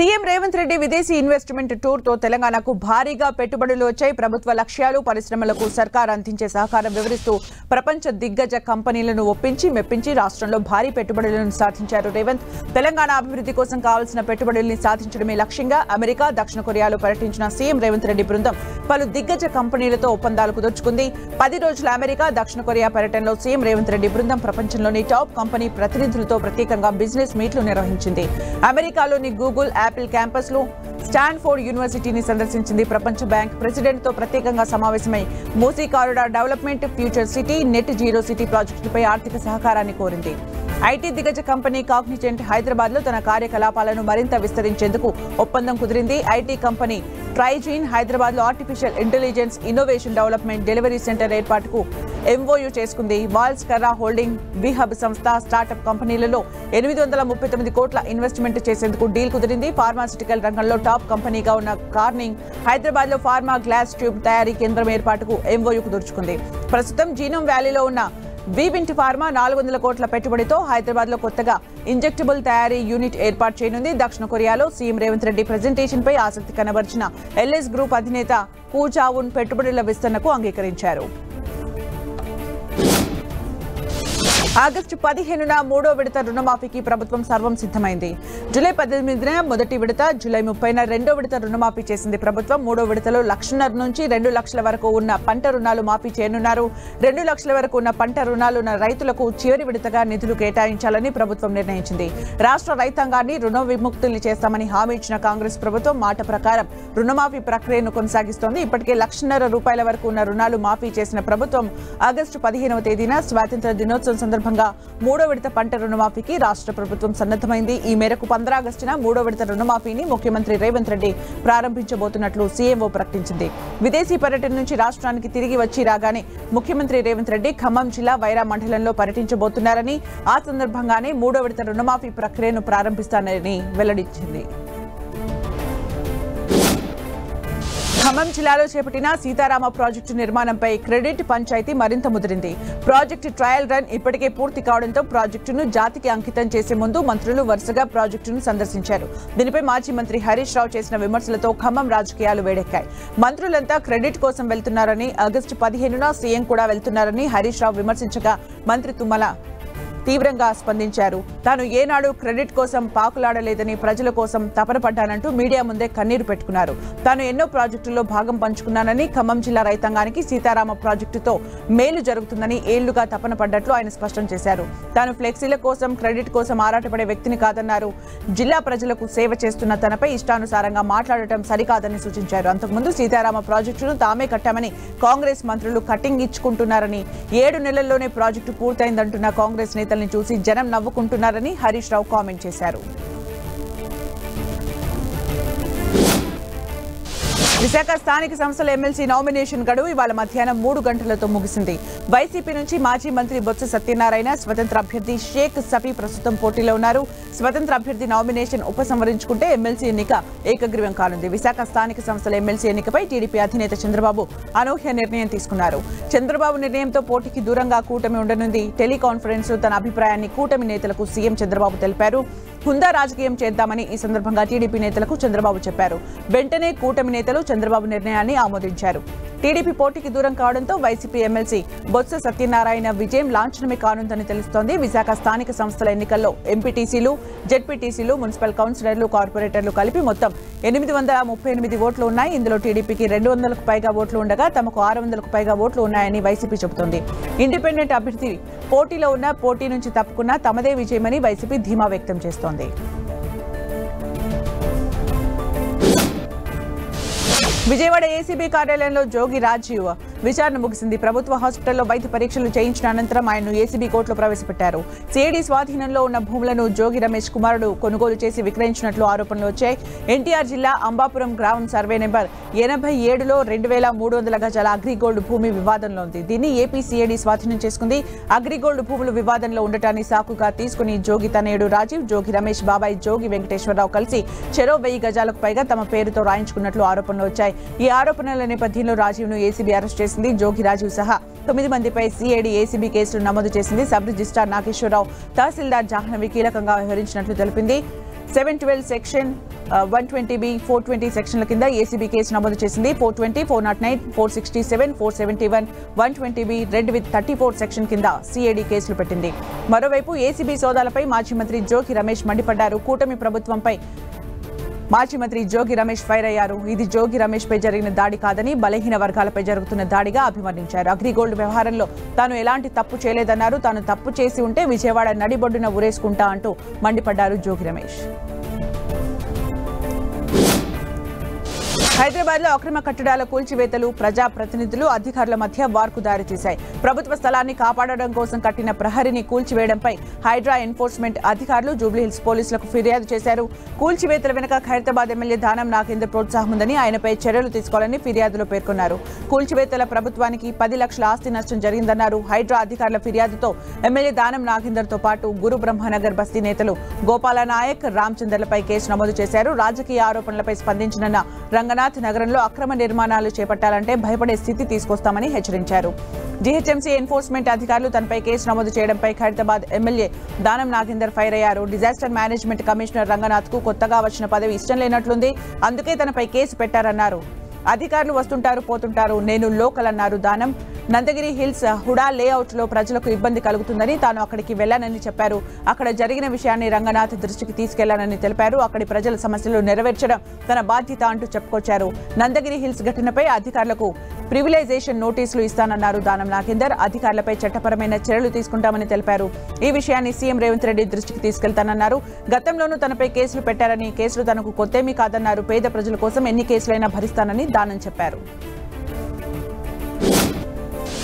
CM Revanth Reddy విదేశీ investment tour తో తెలంగాణకు భారీగా పెట్టుబడులు వచ్చాయి. ప్రభుత్వ లక్ష్యాలు పరిశ్రమలకు సర్కార్ అందించే సహకారం వివరిస్తూ ప్రపంచ దిగ్గజ కంపెనీలను ఒప్పించి మెప్పించి రాష్ట్రంలో భారీ పెట్టుబడులను సాధించారు రేవంత్. తెలంగాణ అభివృద్ధి కోసం కావాల్సిన పెట్టుబడుల్ని సాధించడమే లక్ష్యంగా అమెరికా, దక్షిణ కొరియాలో పర్యటించిన సీఎం రేవంత్ రెడ్డి బృందం పలు దిగ్గజ కంపెనీలతో ఒప్పందాలు కుదుర్చుకుంది. 10 రోజుల అమెరికా, దక్షిణ కొరియా పర్యటనలో సీఎం రేవంత్ రెడ్డి బృందం ప్రపంచంలోని టాప్ కంపెనీ ప్రతినిధులతో ప్రత్యేకంగా బిజినెస్ మీట్లు నిర్వహించింది. అమెరికాలోని గూగుల్, యాపిల్ క్యాంపస్ లో స్టాన్ఫోర్డ్ యూనివర్సిటీని సందర్శించింది. ప్రపంచ బ్యాంక్ ప్రెసిడెంట్ తో ప్రత్యేకంగా సమావేశమై Musi corridor development, future city, net zero city ప్రాజెక్టులపై ఆర్థిక సహకారాన్ని కోరింది. ఐటీ దిగ్గజ కంపెనీ కాగ్నిజెంట్ హైదరాబాద్ లో తన కార్యకలాపాలను మరింత విస్తరించేందుకు ఒప్పందం కుదిరింది. ఐటీ కంపెనీ ట్రైజీన్ హైదరాబాద్ లో artificial intelligence innovation development delivery centre ఏర్పాటుకు ఎంఓయూ చేసుకుంది. వాల్స్ కర్రా హోల్డింగ్, బిహబ్ సంస్థ స్టార్టప్ కంపెనీలలో 839 కోట్ల ఇన్వెస్ట్మెంట్ చేసేందుకు డీల్ కుదిరింది. ఫార్మాసిటికల్ రంగంలో టాప్ కంపెనీగా ఉన్న కార్నింగ్ హైదరాబాద్ లో ఫార్మా గ్లాస్ ట్యూబ్ తయారీ కేంద్రం ఏర్పాటుకు ఎంఓయూ కుదుర్చుకుంది. ప్రస్తుతం జీనోమ్ వ్యాలీలో ఉన్న వీవింట్ ఫార్మా 400 కోట్ల పెట్టుబడితో హైదరాబాద్ లో కొత్తగా ఇంజెక్టబుల్ తయారీ యూనిట్ ఏర్పాటు చేయనుంది. దక్షిణ కొరియాలో సీఎం రేవంత్ రెడ్డి ప్రెజెంటేషన్ పై ఆసక్తి కనబర్చిన ఎల్ఎస్ గ్రూప్ అధినేత కు చావున్ పెట్టుబడుల విస్తరణకు అంగీకరించారు. ఆగస్టు 15న 3వ విడత రుణమాఫీకి ప్రభుత్వం సర్వం సిద్ధమైంది. జూలై 18న మొదటి విడత, జూలై 30న రెండో విడత రుణమాఫీ చేసింది ప్రభుత్వం. 3వ విడతలో 1,50,000 నుంచి 2 లక్షల వరకు ఉన్న పంట రుణాలు మాఫీ చేయనున్నారు. 2 లక్షల వరకు ఉన్న పంట రుణాలున్న రైతులకు చివరి విడతగా నిధులు కేటాయించాలని ప్రభుత్వం నిర్ణయించింది. రాష్ట్ర రైతాంగాన్ని రుణ విముక్తుల్ని చేస్తామని హామీ ఇచ్చిన కాంగ్రెస్ ప్రభుత్వం మాట ప్రకారం రుణమాఫీ ప్రక్రియను కొనసాగిస్తోంది. ఇప్పటికే 1,50,000 రూపాయల వరకు ఉన్న రుణాలు మాఫీ చేసిన ప్రభుత్వం ఆగస్టు 15వ తేదీన స్వాతంత్ర్య దినోత్సవం సందర్భంగా 3వ విడత పంట రుణమాఫీకి రాష్ట్ర ప్రభుత్వం సన్నద్ధమైంది. ఈ మేరకు 15 ఆగస్టున 3వ విడత రుణమాఫీని ముఖ్యమంత్రి రేవంత్ రెడ్డి ప్రారంభించబోతున్నట్లు సీఎంఓ ప్రకటించింది. విదేశీ పర్యటన నుంచి రాష్ట్రానికి తిరిగి వచ్చి రాగానే ముఖ్యమంత్రి రేవంత్ రెడ్డి ఖమ్మం జిల్లా వైరా మండలంలో పర్యటించబోతున్నారని, ఆ సందర్భంగానే 3వ విడత రుణమాఫీ ప్రక్రియను ప్రారంభిస్తానని వెల్లడించింది. ఖమ్మం జిల్లాలో చేపట్టిన సీతారామ ప్రాజెక్టు నిర్మాణంపై క్రెడిట్ పంచాయతీ మరింత ముదిరింది. ప్రాజెక్టు ట్రయల్ రన్ ఇప్పటికే పూర్తి కావడంతో ప్రాజెక్టును జాతికి అంకితం చేసే ముందు మంత్రులు వరుసగా ప్రాజెక్టును సందర్శించారు. దీనిపై మాజీ మంత్రి హరీష్ రావు చేసిన విమర్శలతో ఖమ్మం రాజకీయాలు వేడెక్కాయి. మంత్రులంతా క్రెడిట్ కోసం వెళ్తున్నారని, ఆగస్టు 15న సీఎం కూడా వెళ్తున్నారని హరీష్ రావు విమర్శించగా మంత్రి తుమ్మల తీవ్రంగా స్పందించారు. తాను ఏనాడు క్రెడిట్ కోసం పాకులాడలేదని, ప్రజల కోసం తపన పడ్డానంటూ మీడియా ముందే కన్నీరు పెట్టుకున్నారు. తాను ఎన్నో ప్రాజెక్టుల్లో భాగం పంచుకున్నానని, ఖమ్మం జిల్లా రైతాంగానికి సీతారామ ప్రాజెక్టుతో మేలు జరుగుతుందని ఏళ్లుగా తపన పడ్డట్లు ఆయన స్పష్టం చేశారు. తాను ఫ్లెక్సీల కోసం, క్రెడిట్ కోసం ఆరాటపడే వ్యక్తిని కాదన్నారు. జిల్లా ప్రజలకు సేవ చేస్తున్న తనపై ఇష్టానుసారంగా మాట్లాడటం సరికాదని సూచించారు. అంతకుముందు సీతారామ ప్రాజెక్టును తామే కట్టామని కాంగ్రెస్ మంత్రులు కటింగ్ ఇచ్చుకుంటున్నారని, 7 నెలల్లోనే ప్రాజెక్టు పూర్తయిందంటున్న కాంగ్రెస్ నేతల్ని చూసి జనం నవ్వుకుంటున్నారని హరీష్ రావు కామెంట్ చేశారు. విశాఖ స్థానిక సంస్థల ఎమ్మెల్సీ నామినేషన్ గడువు ఇవాళ మధ్యాహ్నం 3 గంటలతో ముగిసింది. వైసీపీ నుంచి మాజీ మంత్రి బొత్స సత్యనారాయణ, స్వతంత్ర అభ్యర్థి షేక్ సఫీ ప్రస్తుతం పోటీలో ఉన్నారు. స్వతంత్ర అభ్యర్థి నామినేషన్ ఉపసంహరించుకుంటే ఎమ్మెల్సీ ఎన్నిక ఏకగ్రీవం కానుంది. విశాఖ స్థానిక సంస్థల ఎమ్మెల్సీ ఎన్నికపై టీడీపీ అధినేత చంద్రబాబు అనూహ్య నిర్ణయం తీసుకున్నారు. చంద్రబాబు నిర్ణయంతో పోటీకి దూరంగా కూటమి ఉండనుంది. టెలికాన్ఫరెన్స్ లో తన అభిప్రాయాన్ని కూటమి నేతలకు సీఎం చంద్రబాబు తెలిపారు. హుందా రాజకీయం చేద్దామని ఈ సందర్భంగా టీడీపీ నేతలకు చంద్రబాబు చెప్పారు. వెంటనే కూటమి నేతలు చంద్రబాబు నిర్ణయాన్ని ఆమోదించారు. టీడీపీ పోటీకి దూరం కావడంతో వైసీపీ ఎమ్మెల్సీ బొత్స సత్యనారాయణ విజయం లాంఛనమే కానుందని తెలుస్తోంది. విశాఖ స్థానిక సంస్థల ఎన్నికల్లో ఎంపీటీసీలు, జెడ్పీటీసీలు, మున్సిపల్ కౌన్సిలర్లు, కార్పొరేటర్లు కలిపి మొత్తం 838 ఓట్లు ఉన్నాయి. ఇందులో టీడీపీకి 200కు పైగా ఓట్లు ఉండగా తమకు 600కు పైగా ఓట్లు ఉన్నాయని వైసీపీ చెబుతోంది. ఇండిపెండెంట్ అభ్యర్థి పోటీలో ఉన్న, పోటీ నుంచి తప్పుకున్నా తమదే విజయమని వైసీపీ ధీమా వ్యక్తం చేస్తోంది. విజయవాడ ఏసీబీ కార్యాలయంలో జోగి రాజీవ్ విచారణ ముగిసింది. ప్రభుత్వ హాస్పిటల్లో వైద్య పరీక్షలు చేయించిన అనంతరం ఆయన్ను ఏసీబీ కోర్టులో ప్రవేశపెట్టారు. సిఐడి స్వాధీనంలో ఉన్న భూములను జోగి రమేష్ కుమారుడు కొనుగోలు చేసి విక్రయించినట్లు ఆరోపణలు వచ్చాయి. ఎన్టీఆర్ జిల్లా అంబాపురం గ్రామం సర్వే నెంబర్ 87లో 2,300 గజాల అగ్రిగోల్డ్ భూమి వివాదంలో ఉంది. దీన్ని ఏపీ సిఐడి స్వాధీనం చేసుకుంది. అగ్రిగోల్డ్ భూములు వివాదంలో ఉండటాన్ని సాకుగా తీసుకుని జోగి తనయుడు రాజీవ్, జోగి రమేష్ బాబాయ్ జోగి వెంకటేశ్వరరావు కలిసి చెరో 1000 గజాలకు పైగా తమ పేరుతో రాయించుకున్నట్లు ఆరోపణలు వచ్చాయి. ఈ ఆరోపణల నేపథ్యంలో రాజీవ్ను ఏసీబీ అరెస్ట్ చేసింది. జోగి రాజీవ్ సహా 9 మందిపై సిఐడి ఏసీబీ కేసులు నమోదు చేసింది. సబ్ రిజిస్ట్రార్ నాగేశ్వరరావు, తహసీల్దార్ జాహ్నవి కీలకంగా వ్యవహరించినట్లు తెలిపింది. 712 సెక్షన్ 120B 420 సెక్షన్ల కింద ఏసీబీ కేసు నమోదు చేసింది. 420, 409, 467, 471, 120B రెడ్ విత్ 34 సెక్షన్ కింద సిఐడి కేసులు పెట్టింది. మరోవైపు ఏసీబీ సోదాలపై మాజీ మంత్రి జోగి రమేష్ మండిపడ్డారు. కూటమి ప్రభుత్వంపై మాజీ మంత్రి జోగి రమేష్ ఫైర్ అయ్యారు. ఇది జోగి రమేష్ పై జరిగిన దాడి కాదని, బలహీన వర్గాలపై జరుగుతున్న దాడిగా అభివర్ణించారు. అగ్రిగోల్డ్ వ్యవహారంలో తాను ఎలాంటి తప్పు చేయలేదన్నారు. తాను తప్పు చేసి ఉంటే విజయవాడ నడిబొడ్డున ఊరేసుకుంటా అంటూ మండిపడ్డారు జోగి రమేష్. హైదరాబాద్ లో అక్రమ కట్టడాల కూల్చివేతలు ప్రజాప్రతినిధులు అధికారుల మధ్య వార్కు దారితీశాయి. ప్రభుత్వ స్థలాన్ని కాపాడడం కోసం కట్టిన ప్రహరిని కూల్చివేయడంపై హైడ్రా ఎన్ఫోర్స్మెంట్ అధికారులు జూబ్లీహిల్స్ పోలీసులకు ఫిర్యాదు చేశారు. కూల్చివేతల వెనుక ఖైరతాబాద్ ఎమ్మెల్యే దానం నాగేందర్ ప్రోత్సాహం ఉందని, ఆయనపై చర్యలు తీసుకోవాలని ఫిర్యాదులో పేర్కొన్నారు. కూల్చివేతల ప్రభుత్వానికి 10 లక్షల ఆస్తి నష్టం జరిగిందన్నారు. హైడ్రా అధికారుల ఫిర్యాదుతో ఎమ్మెల్యే దానం నాగేందర్ తో పాటు గురు బ్రహ్మనగర్ బస్తీ నేతలు గోపాల నాయక్, రామచందర్లపై కేసు నమోదు చేశారు. రాజకీయ ఆరోపణలపై స్పందించిన రంగనాథ్ నగరంలో అక్రమ నిర్మాణాలు చేపట్టాలంటే భయపడే స్థితి తీసుకొస్తామని హెచ్చరించారు. జీహెచ్ఎంసీ ఎన్ఫోర్స్మెంట్ అధికారులు తనపై కేసు నమోదు చేయడంపై ఖైరతాబాద్ ఎమ్మెల్యే దానం నాగేందర్ ఫైర్ అయ్యారు. డిజాస్టర్ మేనేజ్మెంట్ కమిషనర్ రంగనాథ్ కు కొత్తగా వచ్చిన పదవి ఇష్టం లేనట్లుంది, అందుకే తనపై కేసు పెట్టారన్నారు. అధికారులు వస్తుంటారు పోతుంటారు, నేను లోకల్ అన్నారు దానం. నందగిరి హిల్స్ హుడా లేఅవుట్ లో ప్రజలకు ఇబ్బంది కలుగుతుందని, తాను అక్కడికి వెళ్లానని చెప్పారు. అక్కడ జరిగిన విషయాన్ని రంగనాథ్ దృష్టికి తీసుకెళ్లానని తెలిపారు. అక్కడి ప్రజల సమస్యలు నెరవేర్చడం తన బాధ్యత అంటూ చెప్పుకొచ్చారు. నందగిరి హిల్స్ ఘటనపై అధికారులకు ప్రివిలైజేషన్ నోటీసులు ఇస్తానన్నారు దానం నాగేందర్. అధికారులపై చట్టపరమైన చర్యలు తీసుకుంటామని తెలిపారు. ఈ విషయాన్ని సీఎం రేవంత్ రెడ్డి దృష్టికి తీసుకెళ్తానన్నారు. గతంలోనూ తనపై కేసులు పెట్టారని, కేసులు తనకు కొత్తేమీ కాదన్నారు. పేద ప్రజల కోసం ఎన్ని కేసులైనా భరిస్తానని దానం చెప్పారు.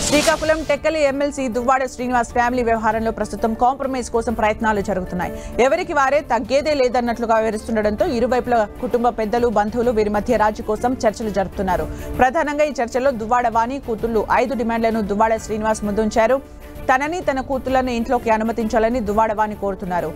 శ్రీకాకుళం టెక్కలి ఎమ్మెల్సీ దువ్వాడ శ్రీనివాస్ ఫ్యామిలీ వ్యవహారంలో ప్రస్తుతం కాంప్రమైజ్ కోసం ప్రయత్నాలు జరుగుతున్నాయి. ఎవరికి వారే తగ్గేదే లేదన్నట్లుగా వివరిస్తుండటంతో ఇరువైపుల కుటుంబ పెద్దలు, బంధువులు వీరి మధ్య రాజీ కోసం చర్చలు జరుపుతున్నారు. ప్రధానంగా ఈ చర్చల్లో దువ్వాడ వాణి కూతుళ్లు 5 డిమాండ్లను దువ్వాడ శ్రీనివాస్ ముందుంచారు. తనని తన కూతుళ్లను ఇంట్లోకి అనుమతించాలని దువ్వాడ వాణి కోరుతున్నారు.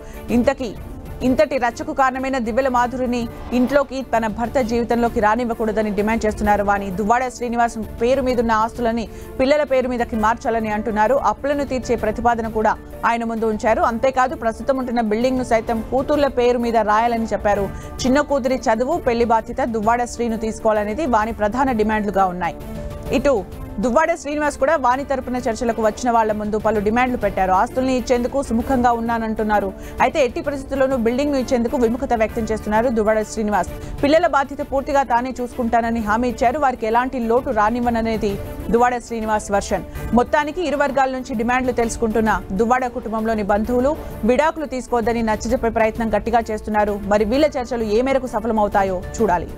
ఇంతటి రచ్చకు కారణమైన దివ్యల మాధురిని ఇంట్లోకి తన భర్త జీవితంలోకి రానివ్వకూడదని డిమాండ్ చేస్తున్నారు వాణి. దువ్వాడ శ్రీనివాస్ పేరు మీదున్న ఆస్తులని పిల్లల పేరు మీదకి మార్చాలని అంటున్నారు. అప్పులను తీర్చే ప్రతిపాదన కూడా ఆయన ముందు ఉంచారు. అంతేకాదు ప్రస్తుతం ఉంటున్న బిల్డింగ్ ను సైతం కూతుర్ల పేరు మీద రాయాలని చెప్పారు. చిన్న కూతురి చదువు, పెళ్లి బాధ్యత దువ్వాడ శ్రీను తీసుకోవాలనేది వాణి ప్రధాన డిమాండ్లుగా ఉన్నాయి. ఇటు దువ్వాడ శ్రీనివాస్ కూడా వాణి తరపున చర్చలకు వచ్చిన వాళ్ల ముందు పలు డిమాండ్లు పెట్టారు. ఆస్తుల్ని ఇచ్చేందుకు సుముఖంగా ఉన్నానంటున్నారు. అయితే ఎట్టి పరిస్థితుల్లోనూ బిల్డింగ్ ను ఇచ్చేందుకు విముఖత వ్యక్తం చేస్తున్నారు దువ్వాడ శ్రీనివాస్. పిల్లల బాధ్యత పూర్తిగా తానే చూసుకుంటానని హామీ ఇచ్చారు. వారికి ఎలాంటి లోటు రానివ్వననేది దువ్వాడ శ్రీనివాస్ వర్షన్. మొత్తానికి ఇరు వర్గాల నుంచి డిమాండ్లు తెలుసుకుంటున్న దువ్వాడ కుటుంబంలోని బంధువులు విడాకులు తీసుకోవద్దని నచ్చజెప్పే ప్రయత్నం గట్టిగా చేస్తున్నారు. మరి వీళ్ల చర్చలు ఏ మేరకు సఫలమవుతాయో చూడాలి.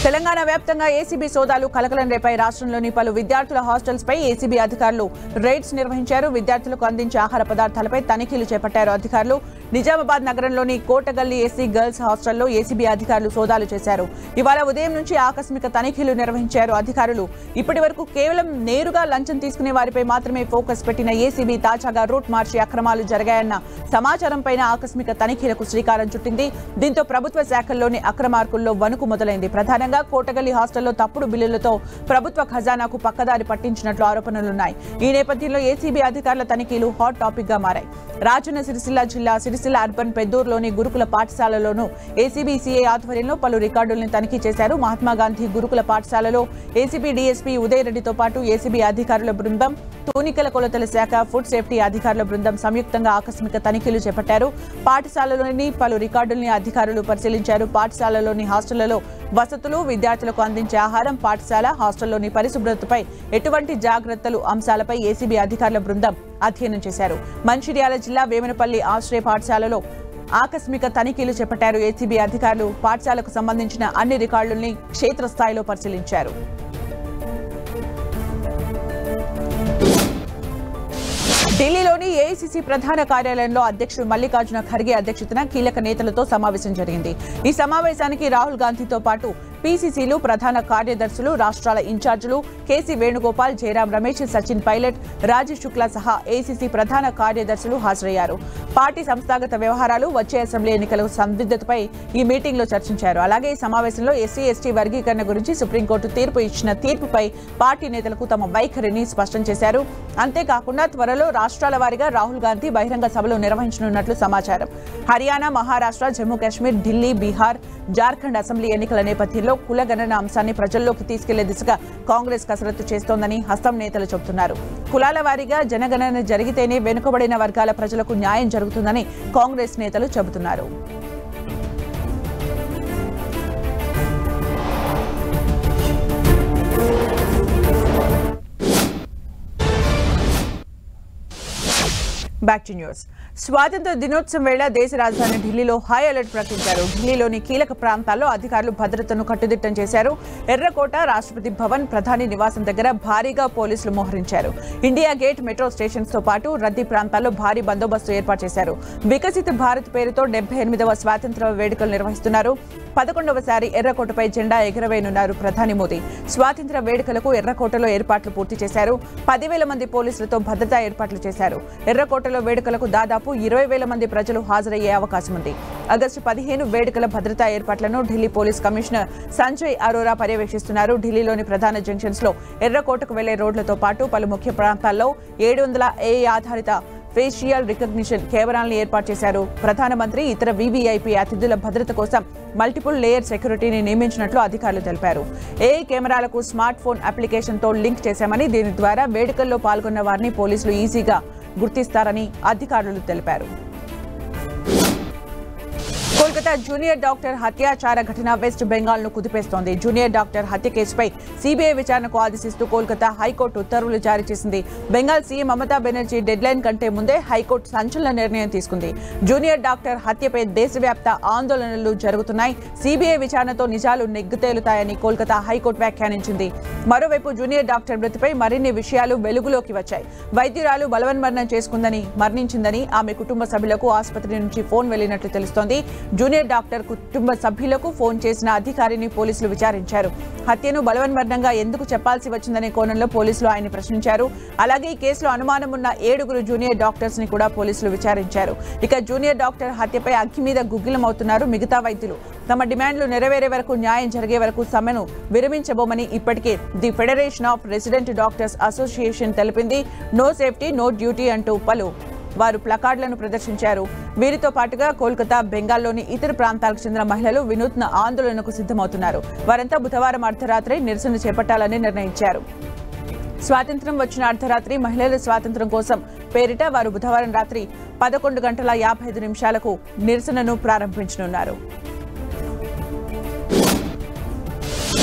తెలంగాణ వ్యాప్తంగా ఏసీబీ సోదాలు కలకలం రేపాయి. రాష్ట్రంలోని పలు విద్యార్థుల హాస్టల్స్ పై ఏసీబీ అధికారులు రైడ్స్ నిర్వహించారు. విద్యార్థులకు అందించే ఆహార పదార్థాలపై తనిఖీలు చేపట్టారు అధికారులు. నిజామాబాద్ నగరంలోని కోటగల్లి ఎస్సీ గర్ల్స్ హాస్టల్లో ఏసీబీ అధికారులు సోదాలు చేశారు. ఇవాళ ఉదయం నుంచి ఆకస్మిక తనిఖీలు నిర్వహించారు అధికారులు. ఇప్పటి వరకు కేవలం నేరుగా లంచం తీసుకునే వారిపై మాత్రమే ఫోకస్ పెట్టిన ఏసీబీ తాజాగా రూట్ మార్చి అక్రమాలు జరిగాయన్న సమాచారంపై ఆకస్మిక తనిఖీలకు శ్రీకారం చుట్టింది. దీంతో ప్రభుత్వ శాఖల్లోని అక్రమార్కుల్లో వణుకు మొదలైంది. ప్రధానంగా కోటగల్లి హాస్టల్లో తప్పుడు బిల్లులతో ప్రభుత్వ ఖజానాకు పక్కదారి పట్టించినట్లు ఆరోపణలున్నాయి. ఈ నేపథ్యంలో ఏసీబీ అధికారుల తనిఖీలు హాట్ టాపిక్ గా మారాయి. రాజన్న సిరిసిల్ల జిల్లా సిరిసిల్ల అర్బన్ పెద్దూరులోని గురుకుల పాఠశాలలోనూ ఏసీబీ సీఐ ఆధ్వర్యంలో పలు రికార్డులను తనిఖీ చేశారు. మహాత్మాగాంధీ గురుకుల పాఠశాలలో ఏసీబీ డీఎస్పీ ఉదయ్ రెడ్డితో పాటు ఏసీబీ అధికారుల బృందం, తూనికల కొలతల శాఖ, ఫుడ్ సేఫ్టీ అధికారుల బృందం సంయుక్తంగా ఆకస్మిక తనిఖీలు చేపట్టారు. పాఠశాలలోని పలు రికార్డుల్ని అధికారులు పరిశీలించారు. పాఠశాలలోని హాస్టళ్లలో వసతులు, విద్యార్థులకు అందించే ఆహారం, పాఠశాల హాస్టల్లోని పరిశుభ్రతపై ఎటువంటి జాగ్రత్తలు అంశాలపై ఏసీబీ అధికారుల బృందం అధ్యయనం చేశారు. మంచిర్యాల జిల్లా వేమనపల్లి ఆశ్రయ పాఠశాలలో ఆకస్మిక తనిఖీలు చేపట్టారు ఏసీబీ అధికారులు. పాఠశాలకు సంబంధించిన అన్ని రికార్డుల్ని క్షేత్రస్థాయిలో పరిశీలించారు. ఢిల్లీలోని ఏఐసీసీ ప్రధాన కార్యాలయంలో అధ్యక్షుడు మల్లికార్జున ఖర్గే అధ్యక్షతన కీలక నేతలతో సమావేశం జరిగింది. ఈ సమావేశానికి రాహుల్ గాంధీతో పాటు పీసీసీలు, ప్రధాన కార్యదర్శులు, రాష్ట్రాల ఇన్ఛార్జీలు కేసీ వేణుగోపాల్, జయరాం రమేష్, సచిన్ పైలట్, రాజేష్ శుక్లా సహా ఏసీసీ ప్రధాన కార్యదర్శులు హాజరయ్యారు. పార్టీ సంస్థాగత వ్యవహారాలు, వచ్చే అసెంబ్లీ ఎన్నికల సందిగ్ధతపై ఈ మీటింగ్లో చర్చించారు. అలాగే ఈ సమావేశంలో ఎస్సీ, ఎస్టీ వర్గీకరణ గురించి సుప్రీంకోర్టు తీర్పు ఇచ్చిన తీర్పుపై పార్టీ నేతలకు తమ వైఖరిని స్పష్టం చేశారు. అంతేకాకుండా త్వరలో రాష్ట్రాల వారీగా రాహుల్ గాంధీ బహిరంగ సభలు నిర్వహించనున్నట్లు సమాచారం. హర్యానా, మహారాష్ట్ర, జమ్మూ కాశ్మీర్, ఢిల్లీ, బీహార్, జార్ఖండ్ అసెంబ్లీ ఎన్నికల నేపథ్యంలో కులగణన అంశాన్ని ప్రజల్లోకి తీసుకెళ్లే దిశగా కాంగ్రెస్ కసరత్తు చేస్తోందని హస్తం నేతలు చెబుతున్నారు. కులాల వారీగా జనగణన జరిగితేనే వెనుకబడిన వర్గాల ప్రజలకు న్యాయం జరుగుతుందని కాంగ్రెస్ నేతలు చెబుతున్నారు. Back to news. స్వాతంత్ర దినోత్సవం వేళ దేశ రాజధాని ఢిల్లీలో హై అలర్ట్ ప్రకటించారు. ఢిల్లీలోని కీలక ప్రాంతాల్లో అధికారులు భద్రతను కట్టుదిట్టం చేశారు. ఎర్రకోట, రాష్ట్రపతి భవన్, ప్రధాని నివాసం దగ్గర భారీగా పోలీసులు మోహరించారు. ఇండియా గేట్, మెట్రో స్టేషన్స్ తో పాటు రద్దీ ప్రాంతాల్లో భారీ బందోబస్తు ఏర్పాటు చేశారు. వికసిత భారత్ పేరుతో 78వ స్వాతంత్ర వేడుకలు నిర్వహిస్తున్నారు. 11వసారి ఎర్రకోటపై జెండా ఎగురవేయనున్నారు ప్రధాని మోదీ. స్వాతంత్ర వేడుకలకు ఎర్రకోటలో ఏర్పాట్లు పూర్తి చేశారు. 10,000 మంది పోలీసులతో భద్రతా ఏర్పాట్లు చేశారు. ఎర్రకోటలో వేడుకలకు దాదాపు 20,000 మంది ప్రజలు హాజరయ్యే అవకాశం ఉంది. ఆగస్టు 15 వేడుకల భద్రతా ఏర్పాట్లను ఢిల్లీ పోలీస్ కమిషనర్ సంజయ్ అరోరా పర్యవేక్షిస్తున్నారు. ఢిల్లీలోని ప్రధాన జంక్షన్స్ లో ఎర్రకోటకు వెళ్లే రోడ్లతో పాటు పలు ముఖ్య ప్రాంతాల్లో 700 AI ఆధారిత ఫేషియల్ రికగ్నిషన్ కెమెరాలను ఏర్పాటు చేశారు. ప్రధానమంత్రి, ఇతర వీవీఐపీ అతిథుల భద్రత కోసం మల్టిపుల్ లేయర్ సెక్యూరిటీని నియమించినట్లు అధికారులు తెలిపారు. AI కెమెరాలకు స్మార్ట్ ఫోన్ అప్లికేషన్తో లింక్ చేశామని, దీని ద్వారా వేడుకల్లో పాల్గొన్న వారిని పోలీసులు ఈజీగా గుర్తిస్తారని అధికారులు తెలిపారు. కోల్కతా జూనియర్ డాక్టర్ హత్యాచార ఘటన వెస్ట్ బెంగాల్ ను కుదిపేస్తోంది. జూనియర్ డాక్టర్ హత్య కేసుపై సీబీఐ విచారణకు ఆదేశిస్తూ కోల్కతా హైకోర్టు ఉత్తర్వులు జారీ చేసింది. Bengal CM Mamata Banerjee dead line కంటే ముందే హైకోర్టు సంచలన నిర్ణయం తీసుకుంది. జూనియర్ డాక్టర్ హత్యపై దేశవ్యాప్త ఆందోళనలు జరుగుతున్నాయి. సీబీఐ విచారణతో నిజాలు నెగ్గుతేలుతాయని కోల్కతా హైకోర్టు వ్యాఖ్యానించింది. మరోవైపు జూనియర్ డాక్టర్ మృతిపై మరిన్ని విషయాలు వెలుగులోకి వచ్చాయి. వైద్యురాలు బలవన్మరణం చేసుకుందని, మరణించిందని ఆమె కుటుంబ సభ్యులకు ఆసుపత్రి నుంచి ఫోన్ వెళ్లినట్లు తెలుస్తోంది. జూనియర్ డాక్టర్ కుటుంబ సభ్యులకు ఫోన్ చేసిన అధికారిని పోలీసులు విచారించారు. హత్యను బలవన్మరణంగా ఎందుకు చెప్పాల్సి వచ్చిందనే కోణంలో పోలీసులు ఆయన్ని ప్రశ్నించారు. అలాగే ఈ కేసులో అనుమానం ఉన్న 7 జూనియర్ డాక్టర్స్ ని కూడా పోలీసులు విచారించారు. ఇక జూనియర్ డాక్టర్ హత్యపై అగ్గి మీద గుగ్గిలమవుతున్నారు మిగతా వైద్యులు. తమ డిమాండ్లు నెరవేరే వరకు, న్యాయం జరిగే వరకు సమ్మెను విరమించబోమని ఇప్పటికే the federation of resident doctors association తెలిపింది. నో సేఫ్టీ, నో డ్యూటీ అంటూ వారు ప్లకార్డులను ప్రదర్శించారు. వీరితో పాటుగా కోల్కతా, బెంగాల్లోని ఇతర ప్రాంతాలకు చెందిన మహిళలు వినూత్న ఆందోళనకు సిద్ధమవుతున్నారు. వారంతా బుధవారం అర్ధరాత్రి నిరసన చేపట్టాలని నిర్ణయించారు. స్వాతంత్ర్యం వచ్చిన అర్ధరాత్రి మహిళల స్వాతంత్ర్యం కోసం పేరిట వారు బుధవారం రాత్రి 11:55 నిరసనను ప్రారంభించనున్నారు.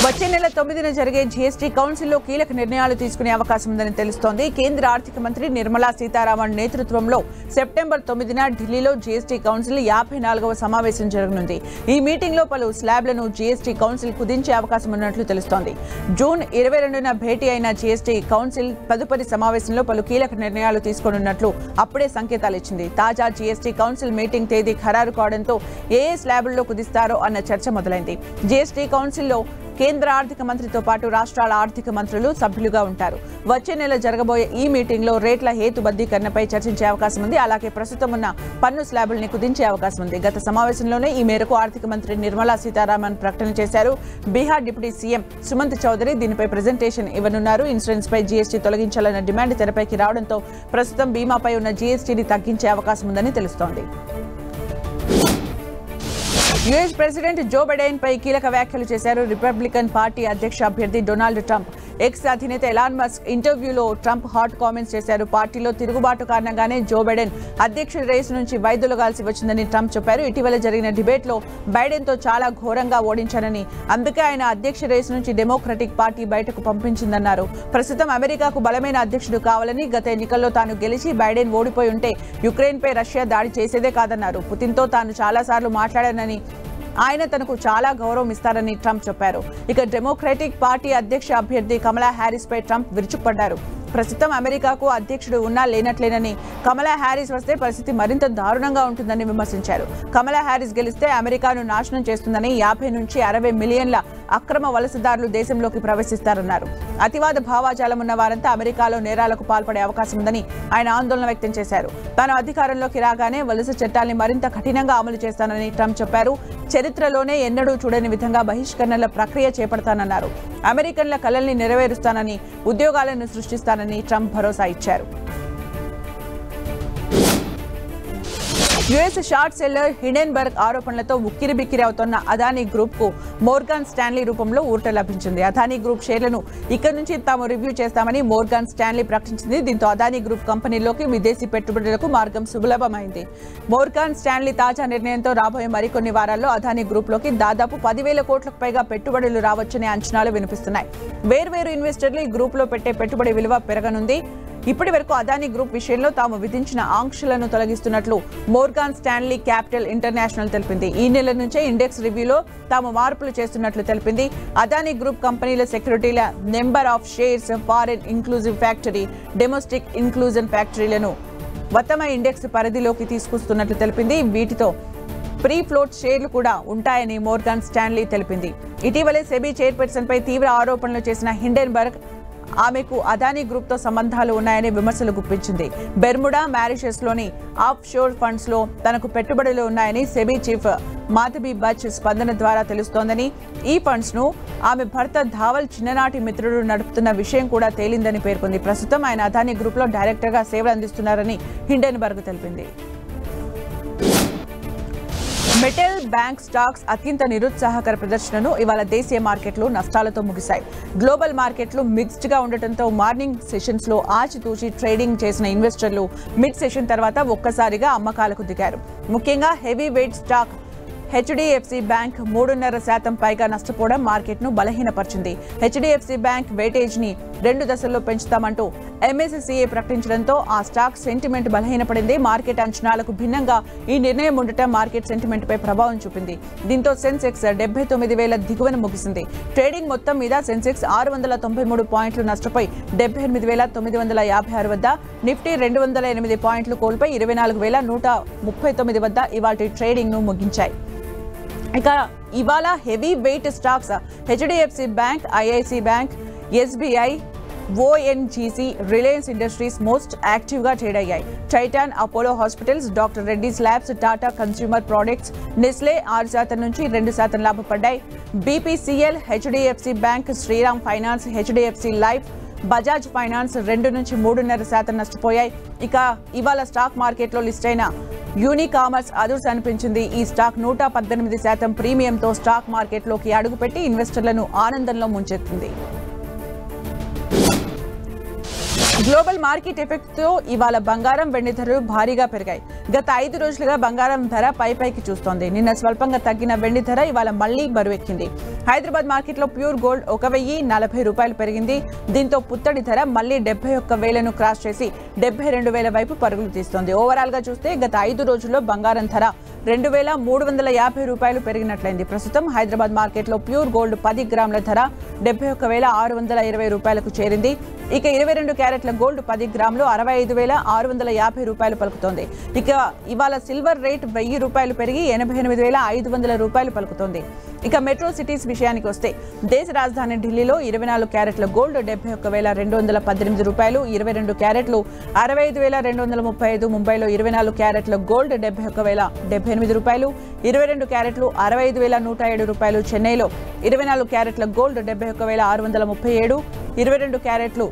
వచ్చే నెల 9న జరిగే జీఎస్టీ కౌన్సిల్లో కీలక నిర్ణయాలు తీసుకునే అవకాశం ఉందని తెలుస్తోంది. కేంద్ర ఆర్థిక మంత్రి నిర్మలా సీతారామన్ నేతృత్వంలో సెప్టెంబర్ 9న ఢిల్లీలో జీఎస్టీ కౌన్సిల్ 54వ సమావేశం జరగనుంది. ఈ మీటింగ్లో పలు స్లాబ్లను జీఎస్టీ కౌన్సిల్ కుదించే అవకాశం ఉన్నట్లు తెలుస్తోంది. జూన్ 22న భేటీ అయిన జీఎస్టీ కౌన్సిల్ తదుపరి సమావేశంలో పలు కీలక నిర్ణయాలు తీసుకోనున్నట్లు అప్పుడే సంకేతాలు ఇచ్చింది. తాజా జీఎస్టీ కౌన్సిల్ మీటింగ్ తేదీ ఖరారు కావడంతో ఏ స్లాబుల్లో కుదిస్తారో అన్న చర్చ మొదలైంది. జీఎస్టీ కౌన్సిల్లో కేంద్ర ఆర్థిక మంత్రితో పాటు రాష్ట్రాల ఆర్థిక మంత్రులు సభ్యులుగా ఉంటారు. వచ్చే నెల జరగబోయే ఈ మీటింగ్లో రేట్ల హేతుబద్ధీకరణపై చర్చించే అవకాశం ఉంది. అలాగే ప్రస్తుతం ఉన్న పన్ను స్లాబుల్ని కుదించే అవకాశం ఉంది. గత సమావేశంలోనే ఈ మేరకు ఆర్థిక మంత్రి నిర్మలా సీతారామన్ ప్రకటన చేశారు. బీహార్ డిప్యూటీ సీఎం సుమంత్ చౌదరి దీనిపై ప్రెజెంటేషన్ ఇవ్వనున్నారు. ఇన్సూరెన్స్ పై జీఎస్టీ తొలగించాలన్న డిమాండ్ తెరపైకి రావడంతో ప్రస్తుతం బీమాపై ఉన్న జీఎస్టీని తగ్గించే అవకాశం ఉందని తెలుస్తోంది. యుఎస్ ప్రెసిడెంట్ జో బైడెన్ పై కీలక వ్యాఖ్యలు చేశారు రిపబ్లికన్ పార్టీ అధ్యక్ష అభ్యర్థి డొనాల్డ్ ట్రంప్. ఎక్స్ అధినేత ఎలాన్ మస్క్ ఇంటర్వ్యూలో ట్రంప్ హాట్ కామెంట్స్ చేశారు. పార్టీలో తిరుగుబాటు కారణంగానే జో బైడెన్ అధ్యక్ష రేసు నుంచి వైదొలగాల్సి వచ్చిందని ట్రంప్ చెప్పారు. ఇటీవల జరిగిన డిబేట్లో బైడెన్ తో చాలా ఘోరంగా ఓడించానని, అందుకే ఆయన అధ్యక్ష రేసు నుంచి డెమోక్రటిక్ పార్టీ బయటకు పంపించిందన్నారు. ప్రస్తుతం అమెరికాకు బలమైన అధ్యక్షుడు కావాలని, గత ఎన్నికల్లో తాను గెలిచి బైడెన్ ఓడిపోయి ఉంటే యుక్రెయిన్పై రష్యా దాడి చేసేదే కాదన్నారు. పుతిన్తో తాను చాలాసార్లు మాట్లాడానని, ఆయన తనకు చాలా గౌరవం ఇస్తారని ట్రంప్ చెప్పారు. ఇక డెమోక్రటిక్ పార్టీ అధ్యక్ష అభ్యర్థి కమలా హ్యారిస్ పై ట్రంప్ విరుచుకుపడ్డారు. ప్రస్తుతం అమెరికాకు అధ్యక్షుడు ఉన్నా లేనట్లేనని, కమలా హ్యారిస్ వస్తే పరిస్థితి మరింత దారుణంగా ఉంటుందని విమర్శించారు. కమలా హ్యారిస్ గెలిస్తే అమెరికాను నాశనం చేస్తుందని, 50 నుంచి 60 మిలియన్ల అక్రమ వలసదారులు దేశంలోకి ప్రవేశిస్తారన్నారు. అతివాద భావాజాలం ఉన్న వారంతా అమెరికాలో నేరాలకు పాల్పడే అవకాశం ఉందని ఆయన ఆందోళన వ్యక్తం చేశారు. తాను అధికారంలోకి రాగానే వలస చట్టాల్ని మరింత కఠినంగా అమలు చేస్తానని ట్రంప్ చెప్పారు. చరిత్రలోనే ఎన్నడూ చూడని విధంగా బహిష్కరణల ప్రక్రియ చేపడతానన్నారు. అమెరికన్ల కలల్ని నెరవేరుస్తానని, ఉద్యోగాలను సృష్టిస్తానని ట్రంప్ భరోసా ఇచ్చారు. యుఎస్ షార్ట్ సెల్లర్ హిండెన్బర్గ్ ఆరోపణలతో ఉక్కిరిబిక్కిరి అవుతున్న అదానీ గ్రూప్ కు మోర్గాన్ స్టాన్లీ రూపంలో ఊరట లభించింది. అదానీ గ్రూప్ షేర్లను ఇక్కడి నుంచి తాము రివ్యూ చేస్తామని మోర్గాన్ స్టాన్లీ ప్రకటించింది. దీంతో అదానీ గ్రూప్ కంపెనీల్లోకి విదేశీ పెట్టుబడులకు మార్గం సులభమైంది. మోర్గాన్ స్టాన్లీ తాజా నిర్ణయంతో రాబోయే మరికొన్ని వారాల్లో అదానీ గ్రూప్లోకి దాదాపు 10,000 కోట్లకు పైగా పెట్టుబడులు రావచ్చనే అంచనాలు వినిపిస్తున్నాయి. వేర్వేరు ఇన్వెస్టర్లు ఈ గ్రూప్లో పెట్టే పెట్టుబడి విలువ పెరగనుంది. ఇప్పటి వరకు అదానీ గ్రూప్ విషయంలో తాము విధించిన ఆంక్షలను తొలగిస్తున్నట్లు మోర్గాన్ స్టాన్లీ క్యాపిటల్ ఇంటర్నేషనల్ తెలిపింది. ఈ నెల నుంచే ఇండెక్స్ రివ్యూలో తాము మార్పులు చేస్తున్నట్లు తెలిపింది. అదానీ గ్రూప్ కంపెనీల సెక్యూరిటీల number of shares, foreign inclusive factory, domestic inclusion ఫ్యాక్టరీలను వతమ ఇండెక్స్ పరిధిలోకి తీసుకొస్తున్నట్లు తెలిపింది. వీటితో ప్రీ ఫ్లోట్ షేర్లు కూడా ఉంటాయని మోర్గాన్ స్టాన్లీ తెలిపింది. ఇటీవలే సెబీ చైర్పర్సన్ పై తీవ్ర ఆరోపణలు చేసిన హిండెన్బర్గ్ ఆమెకు అదానీ గ్రూప్ తో సంబంధాలు ఉన్నాయని విమర్శలు గుప్పించింది. బెర్ముడా, మారిషస్ లోని ఆఫ్ షోర్ ఫండ్స్ లో తనకు పెట్టుబడులు ఉన్నాయని సెబీ చీఫ్ మాధబీ బచ్ స్పందన ద్వారా తెలుస్తోందని, ఈ ఫండ్స్ ను ఆమె భర్త ధావల్ చిన్ననాటి మిత్రుడు నడుపుతున్న విషయం కూడా తేలిందని పేర్కొంది. ప్రస్తుతం ఆయన అదానీ గ్రూప్ లో డైరెక్టర్ గా సేవలు అందిస్తున్నారని హిండెన్బర్గ్ తెలిపింది. మెటల్ బ్యాంక్ స్టాక్స్ అత్యంత నిరుత్సాహకర ప్రదర్శనను ఇవాళ దేశీయ మార్కెట్లు నష్టాలతో ముగిశాయి. గ్లోబల్ మార్కెట్లు మిక్స్డ్ గా ఉండటంతో మార్నింగ్ సెషన్స్ లో ఆచితూచి ట్రేడింగ్ చేసిన ఇన్వెస్టర్లు మిడ్ సెషన్ తర్వాత ఒక్కసారిగా అమ్మకాలకు దిగారు. ముఖ్యంగా heavy weight stock HDFC bank 3.5% పైగా నష్టపోవడం మార్కెట్ను బలహీనపరిచింది. హెచ్డిఎఫ్సి బ్యాంక్ వెయిటేజ్ ని 2 దశల్లో పెంచుతామంటూ ఎంఎస్సిఐ ప్రకటించడంతో ఆ స్టాక్ సెంటిమెంట్ బలహీనపడింది. మార్కెట్ అంచనాలకు భిన్నంగా ఈ నిర్ణయం ఉండటం మార్కెట్ సెంటిమెంట్ పై ప్రభావం చూపింది. దీంతో సెన్సెక్స్ 79,000 దిగువన ముగిసింది. ట్రేడింగ్ మొత్తం మీద సెన్సెక్స్ 693 పాయింట్లు నష్టపోయి 78,956 వద్ద, నిఫ్టీ 208 పాయింట్లు కోల్పోయి 24,139 వద్ద ఇవాల్టి ట్రేడింగ్ ను ముగించాయి. ఇక ఇవాళ heavy weight stocks HDFC bank, IIC bank, SBI, ONGC, Reliance industries most active గా ట్రేడ్ అయ్యాయి. Titan, Apollo hospitals, doctor Reddy's labs, Tata consumer products, Nestle 6% నుంచి 2% లాభపడ్డాయి. BPCL, HDFC bank, Shriram finance, HDFC life, Bajaj finance 2 నుంచి 3.5% నష్టపోయాయి. ఇక ఇవాళ స్టాక్ మార్కెట్లో లిస్ట్ అయిన యూనికామర్స్ అదుర్స్ అనిపించింది. ఈ స్టాక్ 118% ప్రీమియంతో స్టాక్ మార్కెట్లోకి అడుగుపెట్టి ఇన్వెస్టర్లను ఆనందంలో ముంచెత్తింది. గ్లోబల్ మార్కెట్ ఎఫెక్ట్ తో ఇవాళ బంగారం, వెండి ధరలు భారీగా పెరిగాయి. గత 5 రోజులుగా బంగారం ధర పైకి చూస్తోంది. నిన్న స్వల్పంగా తగ్గిన వెండి ధర ఇవాళ మళ్లీ బరువెక్కింది. హైదరాబాద్ మార్కెట్లో ప్యూర్ గోల్డ్ 1,040 రూపాయలు పెరిగింది. దీంతో పుత్తడి ధర మళ్లీ 71,000ను క్రాస్ చేసి 72,000 వైపు పరుగులు తీస్తోంది. ఓవరాల్ గా చూస్తే గత 5 రోజుల్లో బంగారం ధర 2,350 రూపాయలు పెరిగినట్లయింది. ప్రస్తుతం హైదరాబాద్ మార్కెట్లో ప్యూర్ గోల్డ్ 10 గ్రాముల ధర 71,620 రూపాయలకు చేరింది. ఇక 22 క్యారెట్ల గోల్డ్ 10 గ్రాములు 65,650 రూపాయలు పలుకుతోంది. ఇక ఇవాళ సిల్వర్ రేట్ 1,000 రూపాయలు పెరిగి 88,500 రూపాయలు పలుకుతోంది. ఇక మెట్రో సిటీస్ విషయానికి వస్తే దేశ రాజధాని ఢిల్లీలో 24 క్యారెట్ల గోల్డ్ 71,218 రూపాయలు, 22 క్యారెట్లు 65,235, ముంబైలో 24 క్యారెట్ల గోల్డ్ 71,078 రూపాయలు, 22 క్యారెట్లు 65,107 రూపాయలు, చెన్నైలో 24 క్యారెట్ల గోల్డ్ 71,637, 22 క్యారెట్లు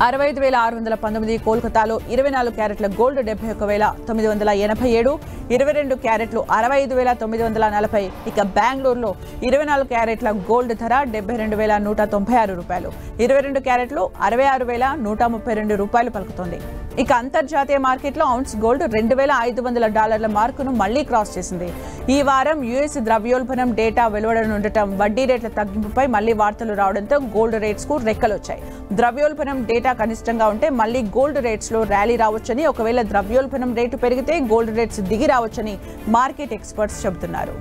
65,619, కోల్కతాలో 24 క్యారెట్ల గోల్డ్ 71,987, 22 క్యారెట్లు 65,940. ఇక బెంగళూరులో 24 క్యారెట్ల గోల్డ్ ధర 72,196 రూపాయలు, 22 క్యారెట్లు 66,132 రూపాయలు పలుకుతోంది. ఇక అంతర్జాతీయ మార్కెట్లో ఔన్స్ గోల్డ్ $2,500 మార్కును మళ్లీ క్రాస్ చేసింది. ఈ వారం యుఎస్ ద్రవ్యోల్బణం డేటా వెలువడనుండటం, వడ్డీ రేట్ల తగ్గింపుపై మళ్లీ వార్తలు రావడంతో గోల్డ్ రేట్స్ కు రెక్కలొచ్చాయి. ద్రవ్యోల్బణం డేటా కనిష్టంగా ఉంటే మళ్లీ గోల్డ్ రేట్స్ లో ర్యాలీ రావచ్చని, ఒకవేళ ద్రవ్యోల్బణం రేటు పెరిగితే గోల్డ్ రేట్స్ దిగి రావచ్చని మార్కెట్ ఎక్స్పర్ట్స్ చెబుతున్నారు.